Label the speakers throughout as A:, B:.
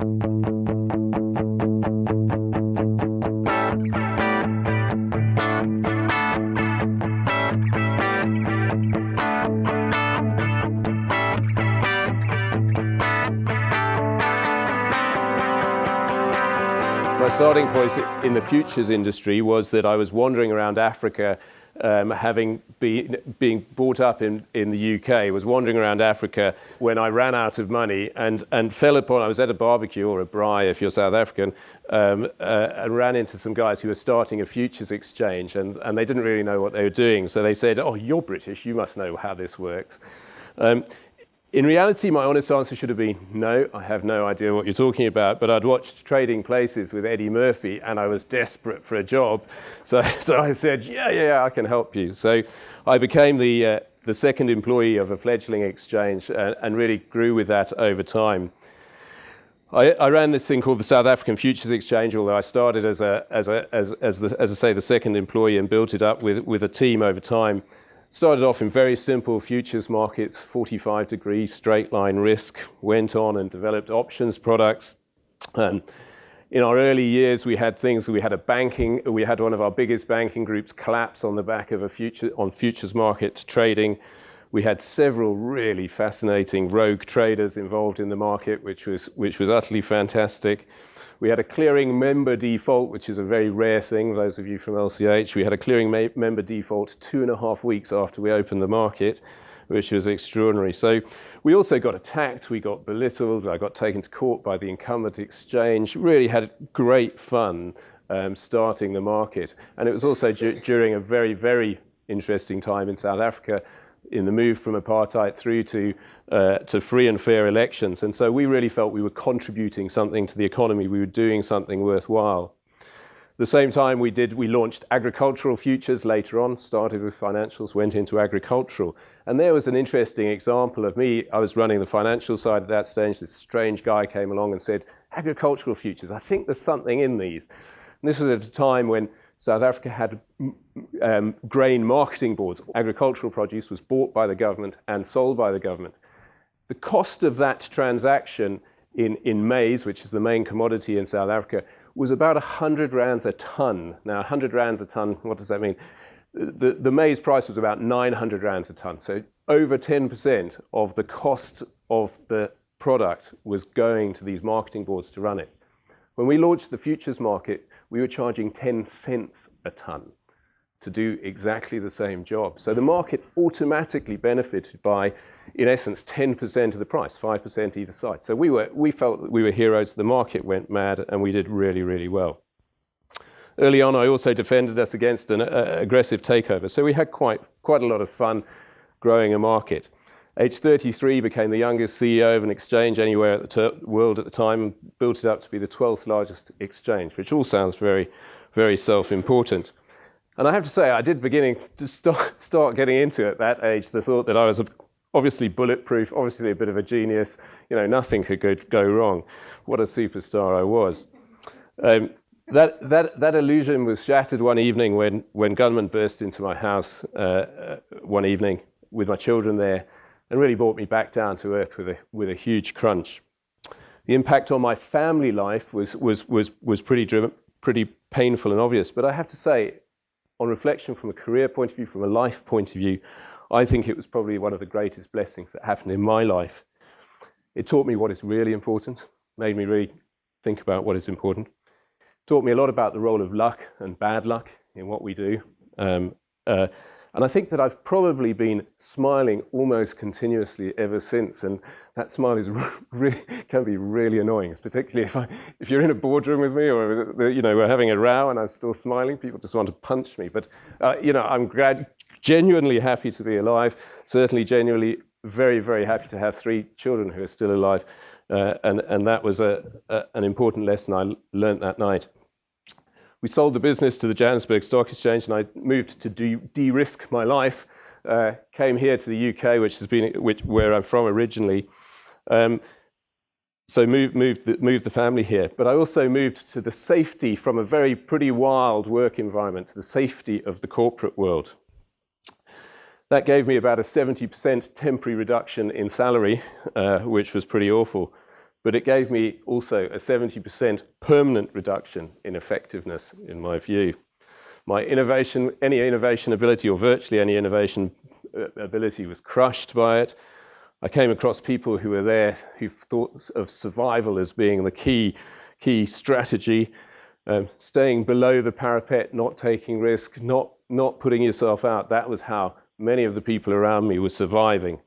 A: My starting point in the futures industry was that I was wandering around Africa, having being brought up in the UK, was wandering around Africa when I ran out of money and fell upon, I was at a barbecue or a braai if you're South African, and ran into some guys who were starting a futures exchange, and they didn't really know what they were doing. So they said, "Oh, you're British, you must know how this works." In reality, my honest answer should have been, no, I have no idea what you're talking about, but I'd watched Trading Places with Eddie Murphy and I was desperate for a job. So I said, yeah, I can help you. So I became the second employee of a fledgling exchange and really grew with that over time. I ran this thing called the South African Futures Exchange, although I started as I say, the second employee and built it up with a team over time. Started off in very simple futures markets, 45-degree straight line risk, went on and developed options products. In our early years, we had one of our biggest banking groups collapse on the back of futures market trading. We had several really fascinating rogue traders involved in the market, which was utterly fantastic. We had a clearing member default, which is a very rare thing, those of you from LCH. We had a clearing member default 2.5 weeks after we opened the market, which was extraordinary. So we also got attacked, we got belittled, I got taken to court by the incumbent exchange. Really had great fun starting the market. And it was also during a very, very interesting time in South Africa, in the move from apartheid through to free and fair elections. And so we really felt we were contributing something to the economy. We were doing something worthwhile. At the same time, we launched agricultural futures later on, started with financials, went into agricultural. And there was an interesting example of me. I was running the financial side at that stage. This strange guy came along and said, agricultural futures, I think there's something in these. And this was at a time when South Africa had grain marketing boards. Agricultural produce was bought by the government and sold by the government. The cost of that transaction in maize, which is the main commodity in South Africa, was about 100 rands a ton. Now, 100 rands a ton, what does that mean? The maize price was about 900 rands a ton. So over 10% of the cost of the product was going to these marketing boards to run it. When we launched the futures market, we were charging 10 cents a ton to do exactly the same job. So the market automatically benefited by, in essence, 10% of the price, 5% either side. So we felt that we were heroes. The market went mad, and we did really, really well. Early on, I also defended us against an aggressive takeover. So we had quite a lot of fun growing a market. Age 33, became the youngest CEO of an exchange anywhere in the world at the time, and built it up to be the 12th largest exchange, which all sounds very, very self-important. And I have to say, I did beginning to start getting into at that age the thought that I was obviously bulletproof, obviously a bit of a genius, nothing could go wrong. What a superstar I was. That illusion was shattered one evening when gunmen burst into my house one evening with my children there, and really brought me back down to earth with a huge crunch. The impact on my family life was pretty painful and obvious, but I have to say, on reflection from a career point of view, from a life point of view, I think it was probably one of the greatest blessings that happened in my life. It taught me what is really important, made me really think about what is important. It taught me a lot about the role of luck and bad luck in what we do. And I think that I've probably been smiling almost continuously ever since, and that smile can be really annoying, particularly if you're in a boardroom with me, or we're having a row and I'm still smiling. People just want to punch me. But I'm genuinely happy to be alive. Certainly, genuinely very, very happy to have 3 children who are still alive, and that was an important lesson I learnt that night. We sold the business to the Johannesburg Stock Exchange, and I moved to de-risk my life. Came here to the UK, where I'm from originally. So moved the family here. But I also moved to the safety from a pretty wild work environment to the safety of the corporate world. That gave me about a 70% temporary reduction in salary, which was pretty awful. but it gave me also a 70% permanent reduction in effectiveness, in my view. My any innovation ability, or virtually any innovation ability, was crushed by it. I came across people who were there who thought of survival as being the key strategy, staying below the parapet, not taking risk, not putting yourself out. That was how many of the people around me were surviving.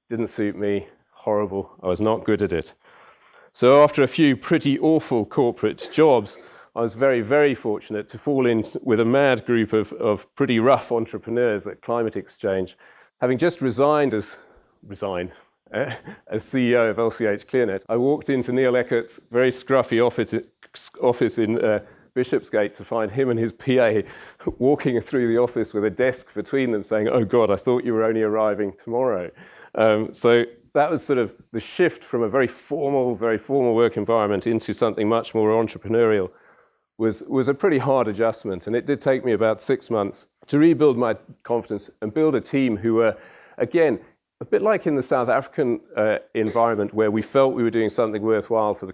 A: Didn't suit me, horrible. I was not good at it. So after a few pretty awful corporate jobs, I was very, very fortunate to fall in with a mad group of pretty rough entrepreneurs at NEX Exchange. Having just resigned as CEO of LCH.Clearnet, I walked into Neil Eckert's very scruffy office in Bishopsgate to find him and his PA walking through the office with a desk between them saying, "Oh God, I thought you were only arriving tomorrow." So that was sort of the shift from a very formal work environment into something much more entrepreneurial. Was a pretty hard adjustment, and it did take me about 6 months to rebuild my confidence and build a team who were, again, a bit like in the South African environment, where we felt we were doing something worthwhile for the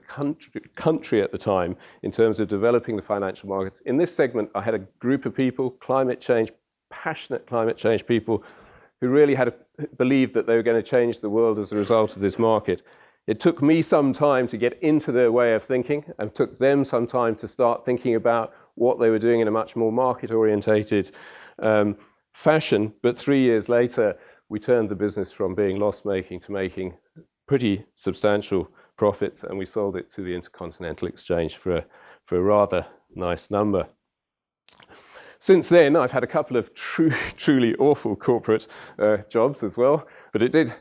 A: country at the time in terms of developing the financial markets. In this segment, I had a group of people, passionate climate change people, who really believed that they were going to change the world as a result of this market. It took me some time to get into their way of thinking, and took them some time to start thinking about what they were doing in a much more market-orientated fashion. But 3 years later, we turned the business from being loss-making to making pretty substantial profits, and we sold it to the Intercontinental Exchange for a rather nice number. Since then, I've had a couple of truly awful corporate jobs as well, but it did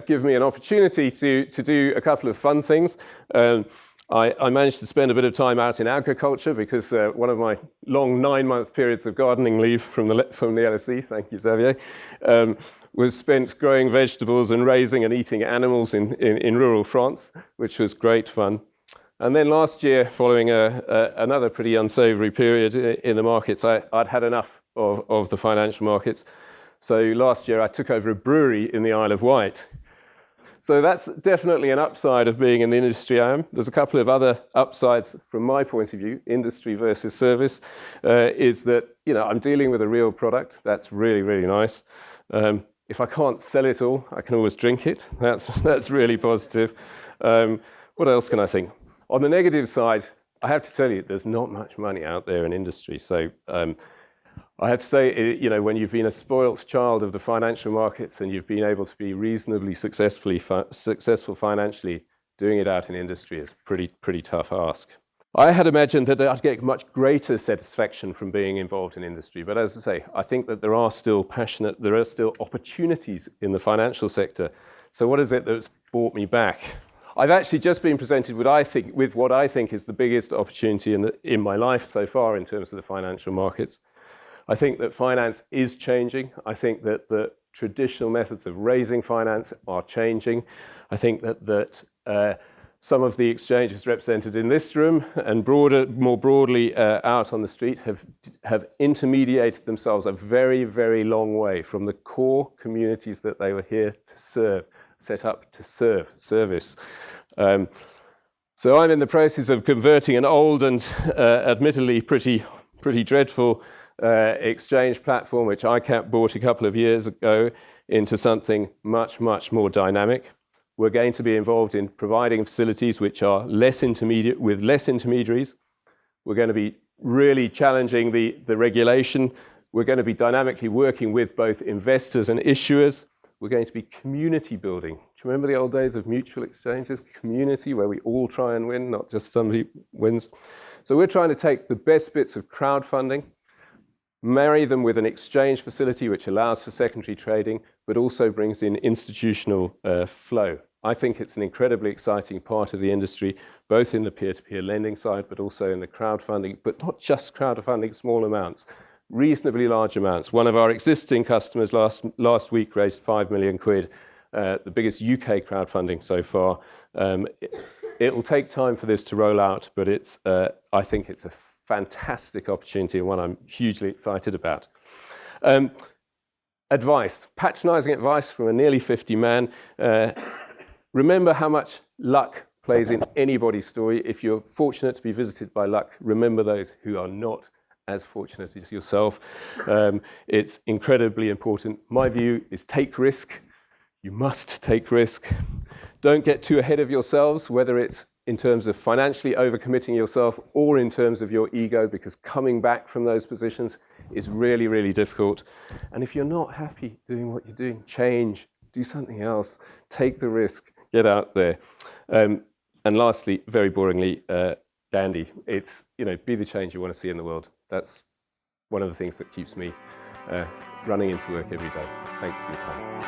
A: give me an opportunity to do a couple of fun things. I managed to spend a bit of time out in agriculture because one of my long 9-month periods of gardening leave from the LSE, thank you Xavier, was spent growing vegetables and raising and eating animals in rural France, which was great fun. And then last year, following another pretty unsavory period in the markets, I'd had enough of the financial markets. So last year, I took over a brewery in the Isle of Wight. So that's definitely an upside of being in the industry I am. There's a couple of other upsides from my point of view, industry versus service, is that I'm dealing with a real product. That's really, really nice. If I can't sell it all, I can always drink it. That's really positive. What else can I think? On the negative side, I have to tell you, there's not much money out there in industry. So I have to say, when you've been a spoilt child of the financial markets and you've been able to be reasonably successful financially, doing it out in industry is a pretty tough ask. I had imagined that I'd get much greater satisfaction from being involved in industry. But as I say, I think that there are still opportunities in the financial sector. So what is it that's brought me back? I've actually just been presented with what I think is the biggest opportunity in my life so far in terms of the financial markets. I think that finance is changing. I think that the traditional methods of raising finance are changing. I think that some of the exchanges represented in this room and more broadly out on the street have intermediated themselves a very, very long way from the core communities that they were here to serve, set up to service. So I'm in the process of converting an old and admittedly pretty dreadful exchange platform, which ICAP bought a couple of years ago, into something much, much more dynamic. We're going to be involved in providing facilities which are less intermediaries. We're going to be really challenging the regulation. We're going to be dynamically working with both investors and issuers. We're going to be community building. Do you remember the old days of mutual exchanges? Community, where we all try and win, not just somebody wins. So we're trying to take the best bits of crowdfunding, marry them with an exchange facility which allows for secondary trading, but also brings in institutional flow. I think it's an incredibly exciting part of the industry, both in the peer-to-peer lending side, but also in the crowdfunding, but not just crowdfunding, small amounts, reasonably large amounts. One of our existing customers last week raised 5 million quid, the biggest UK crowdfunding so far. It will take time for this to roll out, but I think it's a fantastic opportunity and one I'm hugely excited about. Advice, patronizing advice from a nearly 50 man. Remember how much luck plays in anybody's story. If you're fortunate to be visited by luck, remember those who are not as fortunate as yourself. It's incredibly important. My view is take risk. You must take risk. Don't get too ahead of yourselves, whether it's in terms of financially overcommitting yourself or in terms of your ego, because coming back from those positions is really, really difficult. And if you're not happy doing what you're doing, change, do something else, take the risk, get out there. And lastly, very boringly, Gandhi, it's, be the change you want to see in the world. That's one of the things that keeps me running into work every day. Thanks for your time.